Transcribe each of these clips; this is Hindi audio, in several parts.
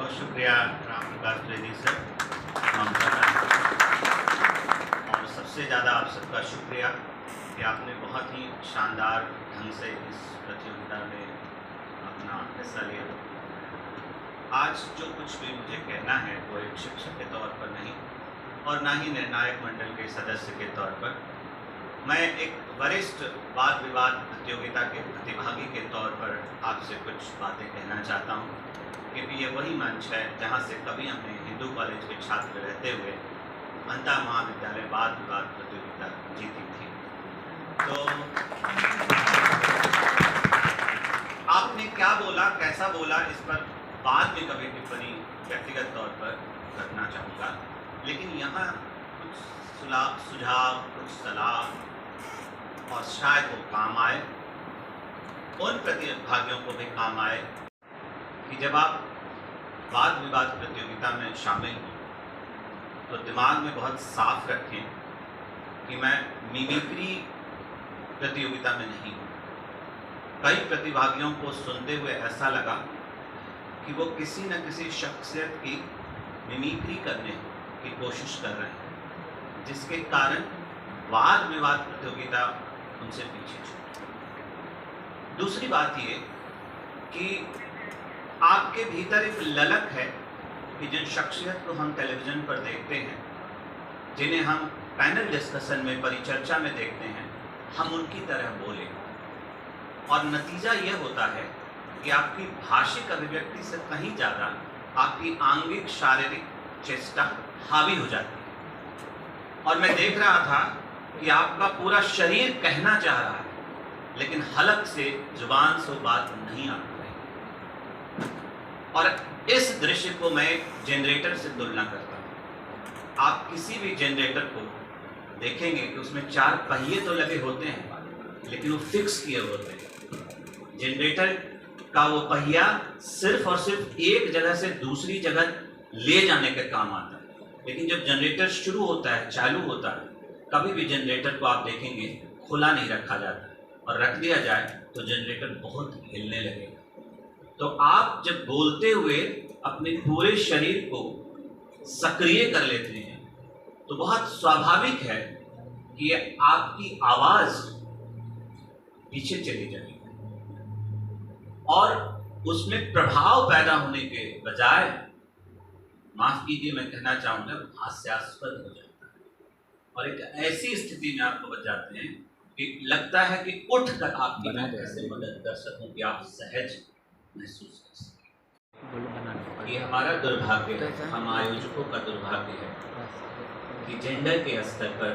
बहुत शुक्रिया राम प्रकाश द्विवेदी सर, ममता मैम, और सबसे ज़्यादा आप सबका शुक्रिया कि आपने बहुत ही शानदार ढंग से इस प्रतियोगिता में अपना हिस्सा लिया। आज जो कुछ भी मुझे कहना है वो एक शिक्षक के तौर पर नहीं और ना ही निर्णायक मंडल के सदस्य के तौर पर, मैं एक वरिष्ठ वाद विवाद प्रतियोगिता के प्रतिभागी के तौर पर आपसे कुछ बातें कहना चाहता हूँ, क्योंकि ये वही मंच है जहाँ से कभी हमने हिंदू कॉलेज के छात्र रहते हुए अंतर महाविद्यालय वाद विवाद प्रतियोगिता जीती थी। तो आपने क्या बोला, कैसा बोला, इस पर बाद में कभी टिप्पणी व्यक्तिगत तौर पर करना चाहूँगा, लेकिन यहाँ कुछ सुझाव, कुछ सलाह और शायद वो काम आए, उन प्रतिभागियों को भी काम आए कि जब आप वाद विवाद प्रतियोगिता में शामिल हों तो दिमाग में बहुत साफ रखें कि मैं मिमिक्री प्रतियोगिता में नहीं हूँ। कई प्रतिभागियों को सुनते हुए ऐसा लगा कि वो किसी न किसी शख्सियत की मिमिक्री करने की कोशिश कर रहे हैं, जिसके कारण वाद विवाद प्रतियोगिता उनसे पीछे छूटी। दूसरी बात ये कि आपके भीतर एक ललक है कि जिन शख्सियत को हम टेलीविज़न पर देखते हैं, जिन्हें हम पैनल डिस्कशन में, परिचर्चा में देखते हैं, हम उनकी तरह बोलें, और नतीजा ये होता है कि आपकी भाषिक अभिव्यक्ति से कहीं ज़्यादा आपकी आंगिक शारीरिक चेष्टा हावी हो जाती है। और मैं देख रहा था कि आपका पूरा शरीर कहना चाह रहा है, लेकिन हलक से, जुबान से बात नहीं आ रही। और इस दृश्य को मैं जनरेटर से तुलना करता हूँ। आप किसी भी जनरेटर को देखेंगे कि उसमें 4 पहिए तो लगे होते हैं, लेकिन वो फिक्स किए होते हैं। जनरेटर का वो पहिया सिर्फ और सिर्फ एक जगह से दूसरी जगह ले जाने के काम आता है। लेकिन जब जनरेटर शुरू होता है, चालू होता है, कभी भी जनरेटर को आप देखेंगे खुला नहीं रखा जाता, और रख दिया जाए तो जनरेटर बहुत हिलने लगेगा। तो आप जब बोलते हुए अपने पूरे शरीर को सक्रिय कर लेते हैं तो बहुत स्वाभाविक है कि आपकी आवाज पीछे चली जाएगी और उसमें प्रभाव पैदा होने के बजाय, माफ कीजिए मैं कहना चाहूंगा, हास्यास्पद हो जाता है। और एक ऐसी स्थिति में आपको बच जाते हैं कि लगता है कि उठकर आपकी मैं कैसे मदद कर सकूं कि आप सहज महसूस कर सकें। ये हमारा दुर्भाग्य है, हम आयोजकों का दुर्भाग्य है कि जेंडर के स्तर पर,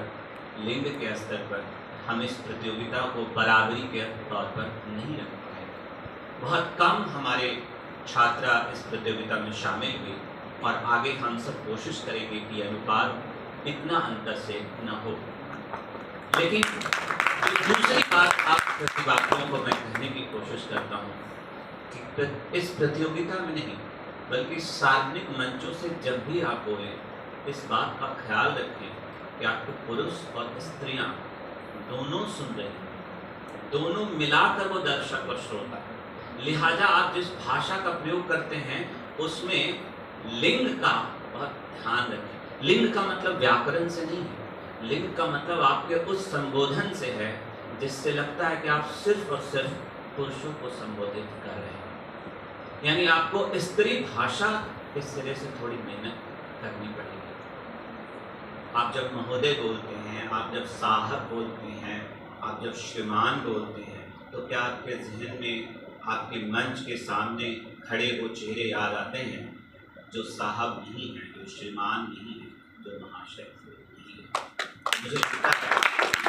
लिंग के स्तर पर हम इस प्रतियोगिता को बराबरी के तौर पर नहीं रख पाए। बहुत कम हमारे छात्रा इस प्रतियोगिता में शामिल हुए, और आगे हम सब कोशिश करेंगे कि अनुपात इतना अंतर से न हो। लेकिन दूसरी बात आप प्रतिभागियों को मैं कहने की कोशिश करता हूँ कि इस प्रतियोगिता में नहीं, बल्कि सार्वजनिक मंचों से जब भी आप बोलें, इस बात का ख्याल रखें कि आपको पुरुष और स्त्रियां दोनों सुन रहे हैं, दोनों मिलाकर वो दर्शक और श्रोता है। लिहाजा आप जिस भाषा का प्रयोग करते हैं उसमें लिंग का बहुत ध्यान रखें। लिंग का मतलब व्याकरण से नहीं है, लिंग का मतलब आपके उस संबोधन से है जिससे लगता है कि आप सिर्फ और सिर्फ पुरुषों को संबोधित कर रहे हैं। यानी आपको स्त्री भाषा के सिरे से थोड़ी मेहनत करनी पड़ेगी। आप जब महोदय बोलते हैं, आप जब साहब बोलते हैं, आप जब श्रीमान बोलते हैं, तो क्या आपके जहन में, आपके मंच के सामने खड़े वो चेहरे याद आते हैं जो साहब नहीं हैं, जो श्रीमान नहीं हैं, जो महाशय नहीं है? मुझे लगता है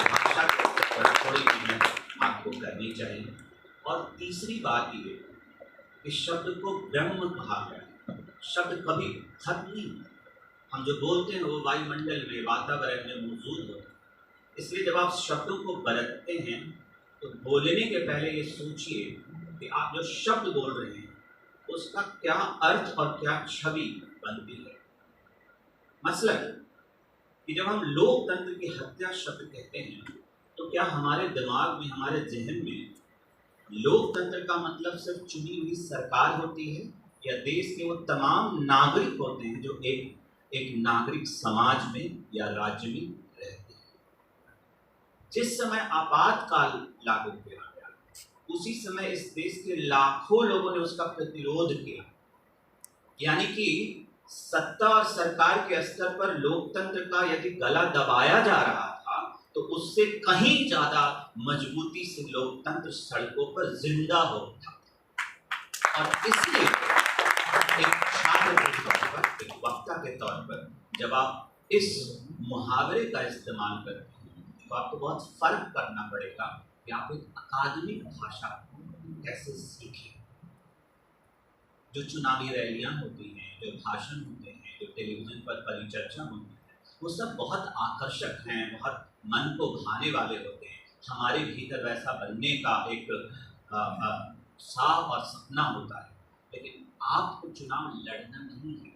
भाषा के स्तर पर थोड़ी मेहनत आपको करनी चाहिए। और तीसरी बात ये कि शब्द को ब्रह्म कहा गया। शब्द कभी खत्म नहीं, हम जो बोलते हैं वो वायुमंडल में, वातावरण में मौजूद होते हैं। इसलिए जब आप शब्दों को बरतते हैं तो बोलने के पहले ये सोचिए कि आप जो शब्द बोल रहे हैं उसका क्या अर्थ और क्या छवि बनती है। मसलन कि जब हम लोकतंत्र की हत्या शब्द कहते हैं तो क्या हमारे दिमाग में, हमारे जहन में लोकतंत्र का मतलब सिर्फ चुनी हुई सरकार होती है, या देश के वो तमाम नागरिक होते हैं जो एक एक नागरिक समाज में या राज्य में रहते हैं। जिस समय आपातकाल लागू किया गया, उसी समय इस देश के लाखों लोगों ने उसका प्रतिरोध किया। यानी कि सत्ता और सरकार के स्तर पर लोकतंत्र का यदि गला दबाया जा रहा था, तो उससे कहीं ज्यादा मजबूती से लोकतंत्र सड़कों पर जिंदा हो उठा। और इसलिए एक छात्र के तौर पर, एक वक्ता के तौर पर, जब आप इस मुहावरे का इस्तेमाल करते हैं तो आपको बहुत फर्क करना पड़ेगा कि आप एक अकादमिक भाषा कैसे सीखें। जो चुनावी रैलियां होती हैं, जो भाषण होते हैं, जो टेलीविजन पर परिचर्चा होती है, वो सब बहुत आकर्षक हैं, बहुत मन को भाने वाले होते हैं। हमारे भीतर वैसा बनने का एक साफ और सपना होता है। लेकिन आपको चुनाव लड़ना नहीं है।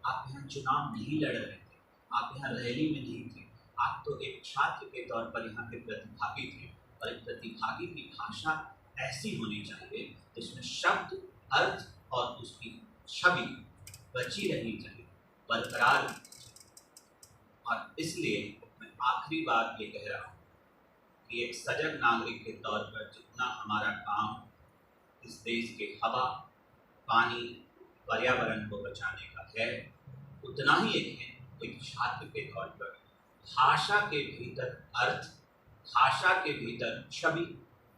आप यहाँ चुनाव नहीं लड़ रहे थे, आप यहाँ रैली में नहीं थे, आप तो एक छात्र के तौर पर यहाँ के प्रतिभागी थे। और एक प्रतिभागी की भाषा ऐसी होनी चाहिए जिसमें शब्द, अर्थ और उसकी छवि बची रहनी चाहिए, बरकरार। और इसलिए मैं आखिरी बात ये कह रहा हूँ कि एक सजग नागरिक के तौर पर जितना हमारा काम इस देश के हवा, पानी, पर्यावरण को बचाने का है, उतना ही एक छात्र के तौर पर भाषा के भीतर अर्थ, भाषा के भीतर छवि,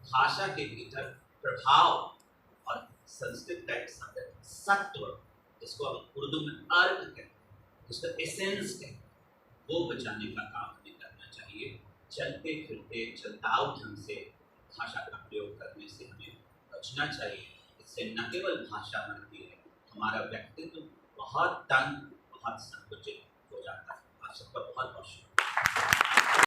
भाषा के भीतर प्रभाव और संस्कृत का एक शब्द सत्व, जिसको हम उर्दू में अर्थ कहते हैं, जिसका एसेंस कहते हैं, वो बचाने का काम हमें करना चाहिए। चलते फिरते चलताऊ ढंग से भाषा का प्रयोग करने से हमें बचना चाहिए। इससे न केवल भाषा बनती है, हमारा व्यक्तित्व बहुत तंग, बहुत संकुचित हो जाता है। आप सबका बहुत बहुत शुक्रिया।